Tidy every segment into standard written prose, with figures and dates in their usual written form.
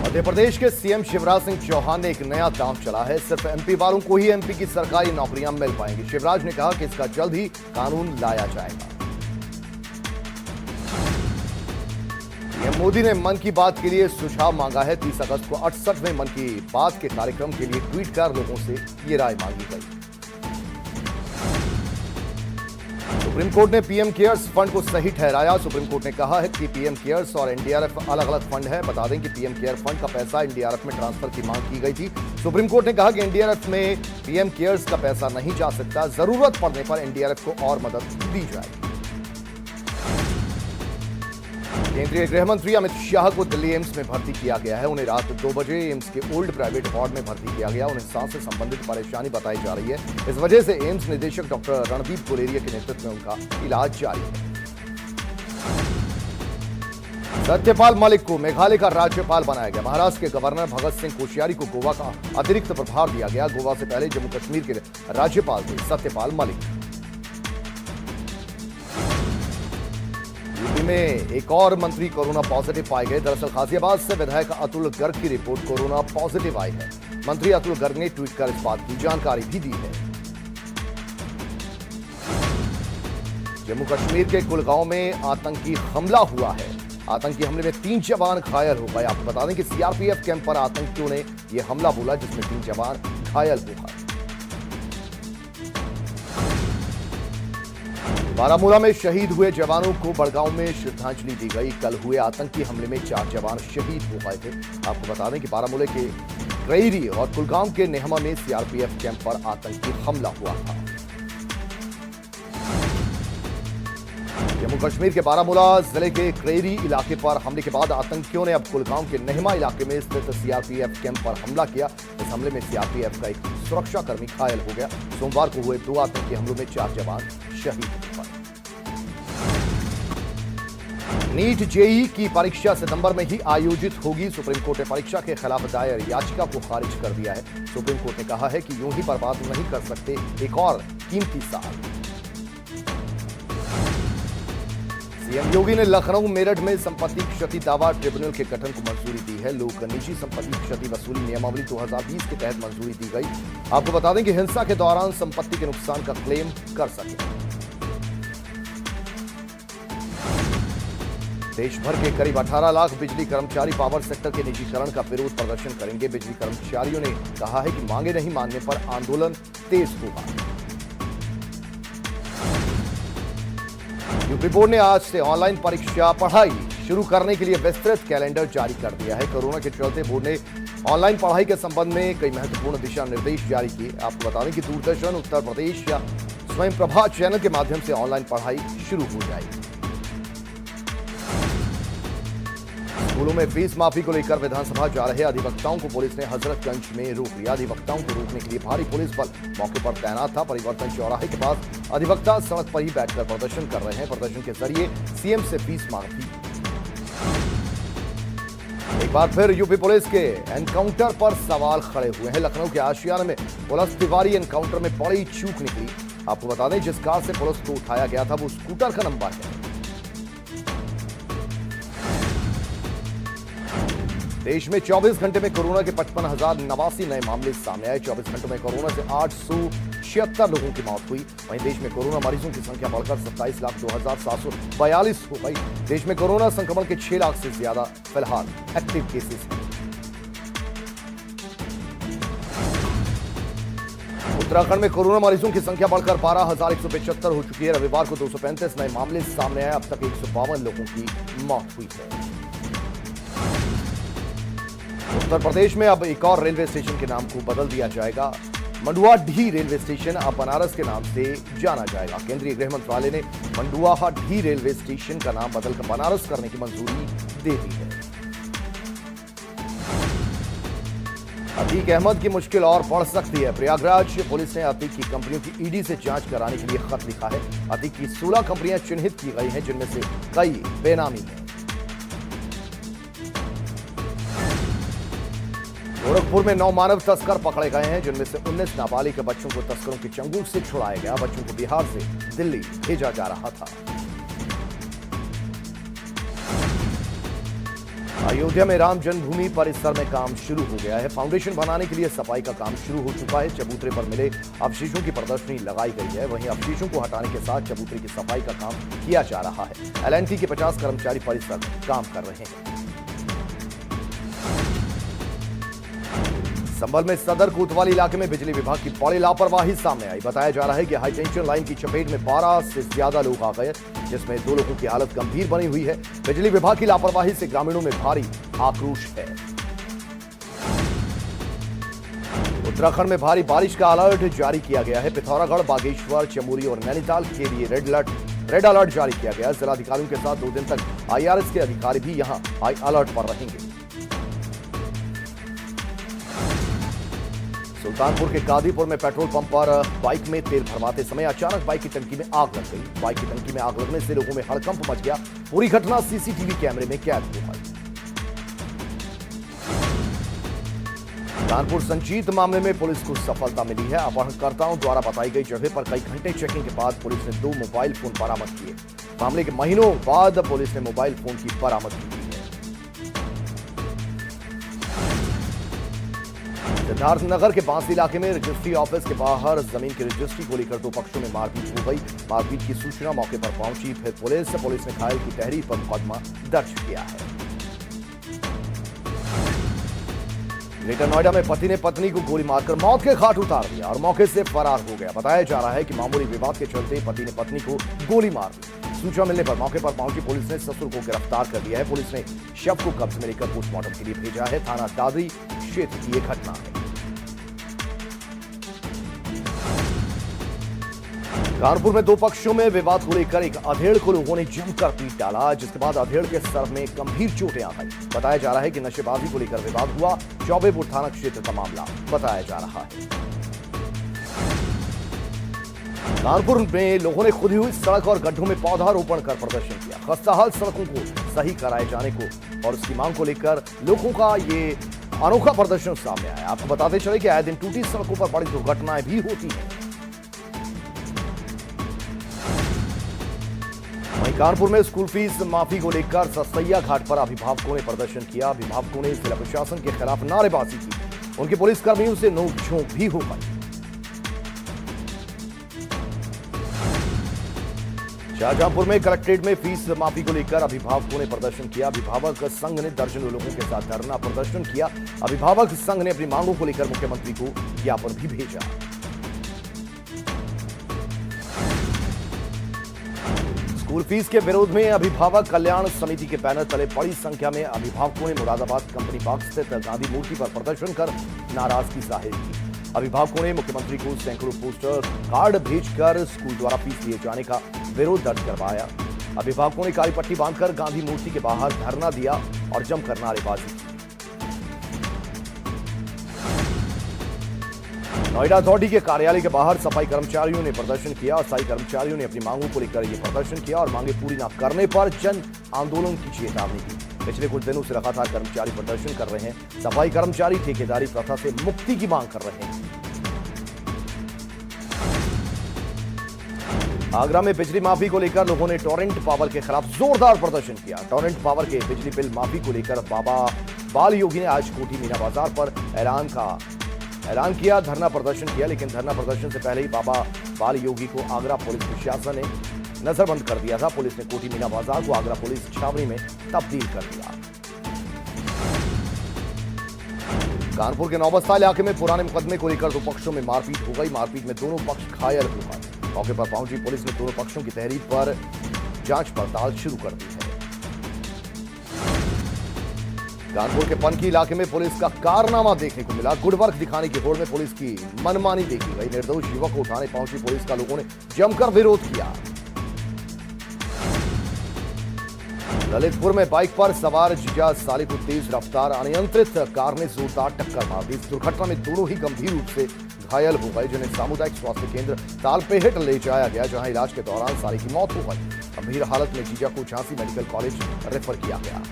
मध्य प्रदेश के सीएम शिवराज सिंह चौहान ने एक नया दांव चला है। सिर्फ एमपी वालों को ही एमपी की सरकारी नौकरियां मिल पाएंगी। शिवराज ने कहा कि इसका जल्द ही कानून लाया जाएगा। पीएम मोदी ने मन की बात के लिए सुझाव मांगा है। 30 अगस्त को 68वें मन की बात के कार्यक्रम के लिए ट्वीट कर लोगों से ये राय मांगी गई। सुप्रीम कोर्ट ने पीएम केयर्स फंड को सही ठहराया। सुप्रीम कोर्ट ने कहा है कि पीएम केयर्स और एनडीआरएफ अलग अलग फंड है। बता दें कि पीएम केयर फंड का पैसा एनडीआरएफ में ट्रांसफर की मांग की गई थी। सुप्रीम कोर्ट ने कहा कि एनडीआरएफ में पीएम केयर्स का पैसा नहीं जा सकता। जरूरत पड़ने पर एनडीआरएफ को और मदद दी जाएगी। केंद्रीय गृह मंत्री अमित शाह को दिल्ली एम्स में भर्ती किया गया है। उन्हें रात 2 बजे एम्स के ओल्ड प्राइवेट वार्ड में भर्ती किया गया। उन्हें सांस से संबंधित परेशानी बताई जा रही है। इस वजह से एम्स निदेशक डॉक्टर रणदीप गुलेरिया के नेतृत्व में उनका इलाज जारी है। सत्यपाल मलिक को मेघालय का राज्यपाल बनाया गया। महाराष्ट्र के गवर्नर भगत सिंह कोश्यारी को गोवा का अतिरिक्त प्रभार दिया गया। गोवा से पहले जम्मू कश्मीर के राज्यपाल थे सत्यपाल मलिक। यूपी में एक और मंत्री कोरोना पॉजिटिव पाए गए। दरअसल गाजियाबाद से विधायक अतुल गर्ग की रिपोर्ट कोरोना पॉजिटिव आई है। मंत्री अतुल गर्ग ने ट्वीट कर इस बात की जानकारी भी दी है। जम्मू कश्मीर के कुलगांव में आतंकी हमला हुआ है। आतंकी हमले में 3 जवान घायल हो गए। आपको बता दें कि सीआरपीएफ कैंप पर आतंकियों ने यह हमला बोला, जिसमें 3 जवान घायल हो गए। बारामूला में शहीद हुए जवानों को बड़गांव में श्रद्धांजलि दी गई। कल हुए आतंकी हमले में 4 जवान शहीद हो गए थे। आपको बता दें कि बारामूला के क्रेरी और कुलगांव के नेहमा में सीआरपीएफ कैंप पर आतंकी हमला हुआ था। जम्मू कश्मीर के बारामूला जिले के क्रेरी इलाके पर हमले के बाद आतंकियों ने अब कुलगांव के नेहमा इलाके में स्थित सीआरपीएफ कैंप पर हमला किया। इस हमले में सीआरपीएफ का एक सुरक्षाकर्मी घायल हो गया। सोमवार को हुए 2 आतंकी हमलों में 4 जवान शहीद हो गए। नीट जेईई की परीक्षा सितंबर में ही आयोजित होगी। सुप्रीम कोर्ट ने परीक्षा के खिलाफ दायर याचिका को खारिज कर दिया है। सुप्रीम कोर्ट ने कहा है कि यूं ही बर्बाद नहीं कर सकते एक और कीमती साल। सीएम योगी ने लखनऊ मेरठ में संपत्ति क्षति दावा ट्रिब्यूनल के गठन को मंजूरी दी है। लोक निजी संपत्ति क्षति वसूली नियमावली 2020 के तहत मंजूरी दी गई। आपको बता दें कि हिंसा के दौरान संपत्ति के नुकसान का क्लेम कर सके। देश भर के करीब 18 लाख बिजली कर्मचारी पावर सेक्टर के निजीकरण का विरोध प्रदर्शन करेंगे। बिजली कर्मचारियों ने कहा है कि मांगे नहीं मानने पर आंदोलन तेज होगा। यूपी बोर्ड ने आज से ऑनलाइन परीक्षा पढ़ाई शुरू करने के लिए विस्तृत कैलेंडर जारी कर दिया है। कोरोना के चलते बोर्ड ने ऑनलाइन पढ़ाई के संबंध में कई महत्वपूर्ण दिशा निर्देश जारी किए। आपको बता दें कि दूरदर्शन, उत्तर प्रदेश या स्वयं प्रभा चैनल के माध्यम से ऑनलाइन पढ़ाई शुरू हो जाएगी। स्कूलों में फीस माफी को लेकर विधानसभा जा रहे अधिवक्ताओं को पुलिस ने हजरतगंज में रोक लिया। अधिवक्ताओं को रोकने के लिए भारी पुलिस बल मौके पर तैनात था। परिवर्तन चौराहे के पास अधिवक्ता सड़क पर ही बैठकर प्रदर्शन कर रहे हैं। प्रदर्शन के जरिए सीएम से फीस मांगी। एक बार फिर यूपी पुलिस के एनकाउंटर पर सवाल खड़े हुए हैं। लखनऊ के आशियाना में पुलिस तिवारी एनकाउंटर में बड़ी चूक निकली। आपको बता दें जिस कार से पुलिस को उठाया गया था वो स्कूटर का नंबर है। देश में 24 घंटे में कोरोना के 55,089 नए मामले सामने आए। 24 घंटों में कोरोना से 876 लोगों की मौत हुई। वहीं देश में कोरोना मरीजों की संख्या बढ़कर 27,02,742 हो गई। देश में कोरोना संक्रमण के 6 लाख से ज्यादा फिलहाल एक्टिव केसेस हैं। उत्तराखंड में कोरोना मरीजों की संख्या बढ़कर 12,175 हो चुकी है। रविवार को 235 नए मामले सामने आए। अब तक 152 लोगों की मौत हुई है। उत्तर प्रदेश में अब एक और रेलवे स्टेशन के नाम को बदल दिया जाएगा। मंडुआडीह रेलवे स्टेशन अब बनारस के नाम से जाना जाएगा। केंद्रीय गृह मंत्रालय ने मंडुआडीह रेलवे स्टेशन का नाम बदलकर बनारस करने की मंजूरी दे दी है। अतीक अहमद की मुश्किल और बढ़ सकती है। प्रयागराज पुलिस ने अतीक की कंपनियों की ईडी से जांच कराने के लिए खत लिखा है। अतीक की 16 कंपनियां चिन्हित की गई हैं, जिनमें से कई बेनामी हैं। गोरखपुर में 9 मानव तस्कर पकड़े गए हैं, जिनमें से 19 नाबालिग बच्चों को तस्करों के चंगुल से छुड़ाया गया। बच्चों को बिहार से दिल्ली भेजा जा रहा था। अयोध्या में राम जन्मभूमि परिसर में काम शुरू हो गया है। फाउंडेशन बनाने के लिए सफाई का काम शुरू हो चुका है। चबूतरे पर मिले अवशेषों की प्रदर्शनी लगाई गई है। वहीं अवशेषों को हटाने के साथ चबूतरे की सफाई का काम किया जा रहा है। एलएनटी के 50 कर्मचारी परिसर में काम कर रहे हैं। संभल में सदर कोतवाली इलाके में बिजली विभाग की बड़ी लापरवाही सामने आई। बताया जा रहा है कि हाई टेंशन लाइन की चपेट में 12 से ज्यादा लोग आ गए, जिसमें 2 लोगों की हालत गंभीर बनी हुई है। बिजली विभाग की लापरवाही से ग्रामीणों में भारी आक्रोश है। उत्तराखंड में भारी बारिश का अलर्ट जारी किया गया है। पिथौरागढ़, बागेश्वर, चमोली और नैनीताल के लिए रेड अलर्ट जारी किया गया है। जिलाधिकारियों के साथ 2 दिन तक IRS के अधिकारी भी यहां हाई अलर्ट पर रहेंगे। सुल्तानपुर के कादीपुर में पेट्रोल पंप पर बाइक में तेल भरवाते समय अचानक बाइक की टंकी में आग लग गई। बाइक की टंकी में आग लगने से लोगों में हड़कंप मच गया। पूरी घटना सीसीटीवी कैमरे में कैद हो गई। कानपुर संजीत मामले में पुलिस को सफलता मिली है। अपहरणकर्ताओं द्वारा बताई गई जगह पर कई घंटे चेकिंग के बाद पुलिस ने 2 मोबाइल फोन बरामद किए। मामले के महीनों बाद पुलिस ने मोबाइल फोन की बरामदगी की है। सिद्धार्थनगर के बांसी इलाके में रजिस्ट्री ऑफिस के बाहर जमीन की रजिस्ट्री को लेकर 2 पक्षों में मारपीट हो गई। मारपीट की सूचना मौके पर पहुंची, फिर पुलिस ने घायल की तहरीर पर मुकदमा दर्ज किया है। ग्रेटर नोएडा में पति ने पत्नी को गोली मारकर मौत के घाट उतार दिया और मौके से फरार हो गया। बताया जा रहा है कि मामूली विवाद के चलते पति ने पत्नी को गोली मार दी। सूचना मिलने पर मौके पर पहुंची पुलिस ने ससुर को गिरफ्तार कर लिया है। पुलिस ने शव को कब्जे में लेकर पोस्टमार्टम के लिए भेजा है। थाना दादरी क्षेत्र की यह घटना है। कानपुर में 2 पक्षों में विवाद को लेकर एक अधेड़ को लोगों ने जमकर पीट डाला, जिसके बाद अधेड़ के सर में गंभीर चोटें आ गई। बताया जा रहा है कि नशेबाजी को लेकर विवाद हुआ। चौबेपुर थाना क्षेत्र का मामला बताया जा रहा है। कानपुर में लोगों ने खुदी हुई सड़क और गड्ढों में पौधारोपण कर प्रदर्शन किया। खस्ताहाल सड़कों को सही कराए जाने को और उसकी मांग को लेकर लोगों का ये अनोखा प्रदर्शन सामने आया। आपको बताते चले कि आए दिन टूटी सड़कों पर बड़ी दुर्घटनाएं भी होती हैं। वहीं कानपुर में स्कूल फीस माफी को लेकर ससैया घाट पर अभिभावकों ने प्रदर्शन किया। अभिभावकों ने जिला प्रशासन के खिलाफ नारेबाजी की। उनके पुलिसकर्मियों से नोकझोंक भी हो गई। शाहजहांपुर में कलेक्ट्रेट में फीस माफी को लेकर अभिभावकों ने प्रदर्शन किया। अभिभावक संघ ने दर्जनों लोगों के साथ धरना प्रदर्शन किया। अभिभावक संघ ने अपनी मांगों को लेकर मुख्यमंत्री को ज्ञापन भी भेजा। स्कूल फीस के विरोध में अभिभावक कल्याण समिति के बैनर तले बड़ी संख्या में अभिभावकों ने मुरादाबाद कंपनी बाग स्थित गांधी मूर्ति पर प्रदर्शन कर नाराजगी जाहिर की। अभिभावकों ने मुख्यमंत्री को सैकड़ों पोस्टर कार्ड भेजकर स्कूल द्वारा फीस लिए जाने का विरोध दर्ज करवाया। अभिभावकों ने काली पट्टी बांधकर गांधी मूर्ति के बाहर धरना दिया और जमकर नारेबाजी की। नोएडा अथॉरिटी के कार्यालय के बाहर सफाई कर्मचारियों ने प्रदर्शन किया और सफाई कर्मचारियों ने अपनी मांगों को लेकर यह प्रदर्शन किया और मांगे पूरी न करने पर जन आंदोलन की चेतावनी दी। पिछले कुछ दिनों से लगातार कर्मचारी प्रदर्शन कर रहे हैं। सफाई कर्मचारी ठेकेदारी प्रथा से मुक्ति की मांग कर रहे हैं। आगरा में बिजली माफी को लेकर लोगों ने टोरेंट पावर के खिलाफ जोरदार प्रदर्शन किया। टोरेंट पावर के बिजली बिल माफी को लेकर बाबा बाल योगी ने आज कोठी मीना बाजार पर ऐलान किया, धरना प्रदर्शन किया। लेकिन धरना प्रदर्शन से पहले ही बाबा बाल योगी को आगरा पुलिस प्रशासन ने नजरबंद कर दिया था। पुलिस ने कोठी मीना बाजार को आगरा पुलिस छावनी में तब्दील कर दिया। कानपुर के नौबस्ता इलाके में पुराने मुकदमे को लेकर 2 पक्षों में मारपीट हो गई। मारपीट में दोनों पक्ष घायल हो गए। मौके पर पहुंची पुलिस ने दोनों पक्षों की तहरीर पर जांच पड़ताल शुरू कर दी है। कानपुर के पनकी इलाके में पुलिस का कारनामा देखने को मिला। गुड वर्क दिखाने की होड़ में पुलिस की मनमानी देखी गई। निर्दोष युवक को उठाने पहुंची पुलिस का लोगों ने जमकर विरोध किया। ललितपुर में बाइक पर सवार जीजा साली को तेज रफ्तार अनियंत्रित कार ने जोरदार टक्कर मार दी। इस दुर्घटना में दोनों ही गंभीर रूप से घायल हो गए, जिन्हें सामुदायिक स्वास्थ्य केंद्र तालपेहट ले जाया गया, जहां इलाज के दौरान साली की मौत हो गई। गंभीर हालत में जीजा को झांसी मेडिकल कॉलेज रेफर किया गया।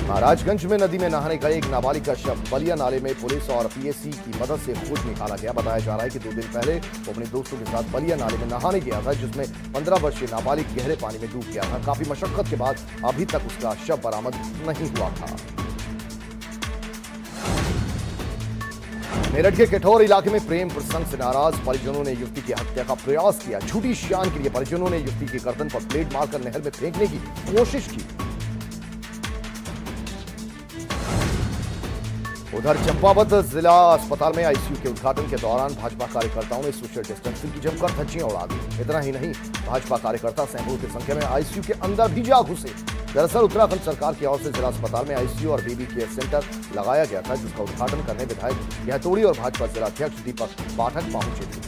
महाराजगंज में नदी में नहाने गए एक नाबालिग का शव बलिया नाले में पुलिस और पीएसी की मदद से खोज निकाला गया। बताया जा रहा है कि 2 दिन पहले वो अपने दोस्तों के साथ बलिया नाले में नहाने गया था, जिसमें 15 वर्षीय नाबालिग गहरे पानी में डूब गया था। काफी मशक्कत के बाद अभी तक उसका शव बरामद नहीं हुआ था। मेरठ के कठौर इलाके में प्रेम प्रसंग से नाराज परिजनों ने युवती की हत्या का प्रयास किया। झूठी शान के लिए परिजनों ने युवती की गर्दन पर ब्लेड मारकर नहर में फेंकने की कोशिश की। उधर चंपावत जिला अस्पताल में आईसीयू के उद्घाटन के दौरान भाजपा कार्यकर्ताओं ने सोशल डिस्टेंसिंग की जमकर धज्जियां उड़ा दी। इतना ही नहीं, भाजपा कार्यकर्ता सैकड़ों की संख्या में आईसीयू के अंदर भी जा घुसे। दरअसल उत्तराखंड सरकार की ओर से जिला अस्पताल में आईसीयू और बेबी केयर सेंटर लगाया गया था, जिसका उद्घाटन करने विधायक गहतोड़ी और भाजपा जिलाध्यक्ष दीपक पाठक पहुंचे थे।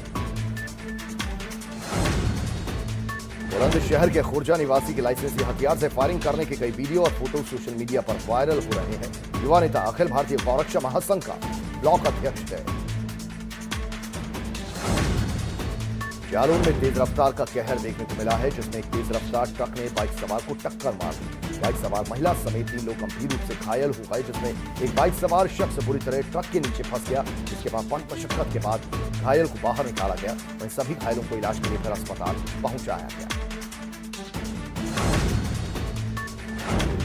बुलंदशहर के खुर्जा निवासी के लाइसेंसी हथियार से फायरिंग करने के कई वीडियो और फोटो सोशल मीडिया पर वायरल हो रहे हैं। युवा नेता अखिल भारतीय गौरक्षा महासंघ का ब्लॉक अध्यक्ष है। जालौन में तेज रफ्तार का कहर देखने को मिला है, जिसमें एक तेज रफ्तार ट्रक ने बाइक सवार को टक्कर मार दी। बाइक सवार महिला समेत 3 लोग गंभीर रूप से घायल हो गए, जिसमें एक बाइक सवार शख्स बुरी तरह ट्रक के नीचे फंस गया, जिसके बाद मशक्कत के बाद घायल को बाहर निकाला गया। वहीं सभी घायलों को इलाज के लिए फिर अस्पताल पहुंचाया गया।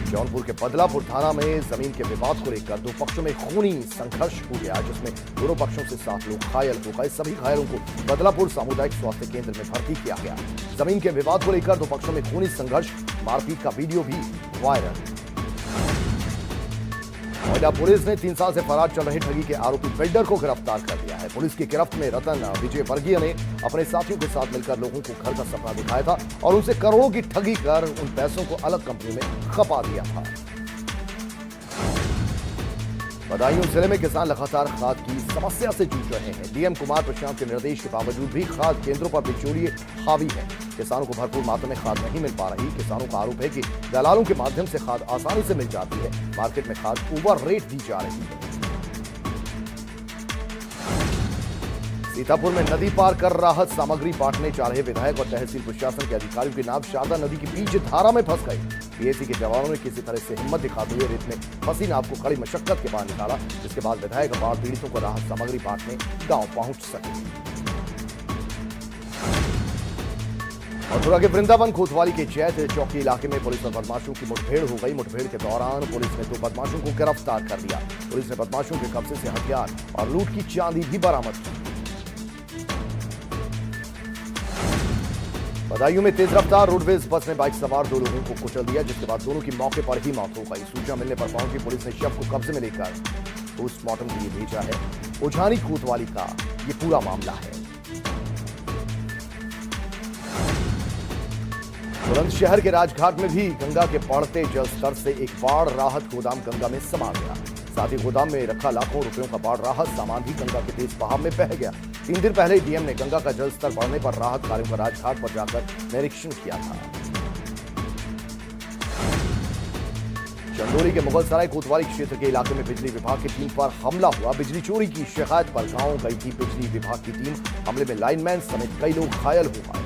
जौनपुर के बदलापुर थाना में जमीन के विवाद को लेकर 2 पक्षों में खूनी संघर्ष हो गया, जिसमें दोनों पक्षों से 7 लोग घायल हो गए। सभी घायलों को बदलापुर सामुदायिक स्वास्थ्य केंद्र में भर्ती किया गया। जमीन के विवाद को लेकर 2 पक्षों में खूनी संघर्ष, मारपीट का वीडियो भी वायरल। नोएडा पुलिस ने 3 साल से फरार चल रहे ठगी के आरोपी बिल्डर को गिरफ्तार कर लिया है। पुलिस की गिरफ्त में रतन विजय वर्गीय ने अपने साथियों के साथ मिलकर लोगों को घर का सपना दिखाया था और उनसे करोड़ों की ठगी कर उन पैसों को अलग कंपनी में खपा दिया था। बदायूं जिले में किसान लगातार खाद की समस्या से जूझ रहे हैं। डीएम कुमार प्रशांत के निर्देश के बावजूद भी खाद केंद्रों पर बिचौलिए हावी है। किसानों को भरपूर मात्रा में खाद नहीं मिल पा रही। किसानों का आरोप है कि दलालों के माध्यम से खाद आसानी से मिल जाती है। मार्केट में खाद ओवर रेट दी जा रही है। सीतापुर में नदी पार कर राहत सामग्री बांटने जा रहे विधायक और तहसील प्रशासन के अधिकारियों की नाव शारदा नदी के बीच धारा में फंस गई। पीएसी के जवानों ने किसी तरह से हिम्मत दिखाते हुए रेत में फंसी नाव को कड़ी मशक्कत के बाद निकाला, जिसके बाद विधायक और बाढ़ पीड़ितों को राहत सामग्री बांटने गांव पहुंच सके। मथुरा के वृंदावन कोतवाली के जैत चौकी इलाके में पुलिस और बदमाशों की मुठभेड़ हो गई। मुठभेड़ के दौरान पुलिस ने 2 बदमाशों को गिरफ्तार कर लिया। पुलिस ने बदमाशों के कब्जे से हथियार और लूट की चांदी भी बरामद की। बदायूं में तेज रफ्तार रोडवेज बस ने बाइक सवार 2 लोगों को कुचल दिया, जिसके बाद दोनों की मौके पर ही मौत हो गई। सूचना मिलने पर पहुंची पुलिस ने शव को कब्जे में लेकर पोस्टमार्टम के लिए भेजा है। उझानी कोतवाली का ये पूरा मामला है। बुलंदशहर के राजघाट में भी गंगा के बढ़ते जल स्तर से एक बाढ़ राहत गोदाम गंगा में समा गया। साथ ही गोदाम में रखा लाखों रुपयों का बाढ़ राहत सामान भी गंगा के तेज बहाव में बह गया। 3 दिन पहले डीएम ने गंगा का जल स्तर बढ़ने पर राहत कार्यों का राजघाट पर जाकर निरीक्षण किया था। चंदौली के मुगलसराय कोतवाली क्षेत्र के इलाके में बिजली विभाग की टीम पर हमला हुआ। बिजली चोरी की शिकायत पर गांव गई थी बिजली विभाग की टीम। हमले में लाइनमैन समेत कई लोग घायल हो गए।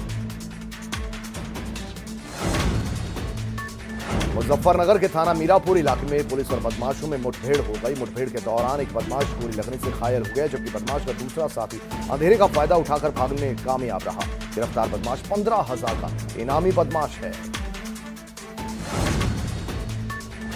मुजफ्फरनगर के थाना मीरापुर इलाके में पुलिस और बदमाशों में मुठभेड़ हो गई। मुठभेड़ के दौरान एक बदमाश गोली लगने से घायल हो गया, जबकि बदमाश का दूसरा साथी अंधेरे का फायदा उठाकर भागने में कामयाब रहा। गिरफ्तार बदमाश 15,000 का इनामी बदमाश है।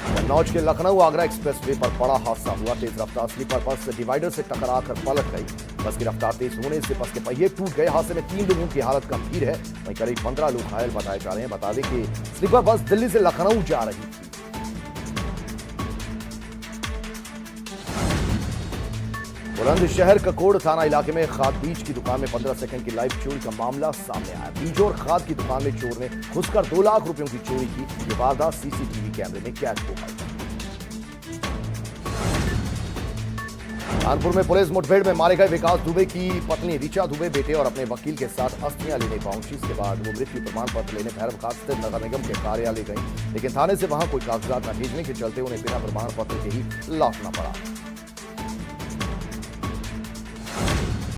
कन्नौज के लखनऊ आगरा एक्सप्रेसवे पर बड़ा हादसा हुआ। तेज रफ्तार स्लीपर बस डिवाइडर से टकराकर पलट गई। बस की रफ्तार तेज होने से बस के पहिए टूट गए। हादसे में 3 लोगों की हालत गंभीर है। वहीं करीब 15 लोग घायल बताए जा रहे हैं। बता दें कि स्लीपर बस दिल्ली से लखनऊ जा रही थी। बुलंदशहर ककोड़ थाना इलाके में खाद बीज की दुकान में 15 सेकंड की लाइव चोरी का मामला सामने आया। बीज और खाद की दुकान में चोर ने घुसकर 2 लाख रुपयों की चोरी की। ये वारदात सीसीटीवी कैमरे में कैद हो गई। कानपुर में पुलिस मुठभेड़ में मारे गए विकास दुबे की पत्नी ऋचा दुबे बेटे और अपने वकील के साथ अस्थियां लेने पहुंची। इसके बाद वो मृत्यु प्रमाण पत्र लेने भैरवघाट स्थित नगर निगम के कार्यालय गई, लेकिन थाने से वहां कोई कागजात न भेजने के चलते उन्हें बिना प्रमाण पत्र के ही लौटना पड़ा।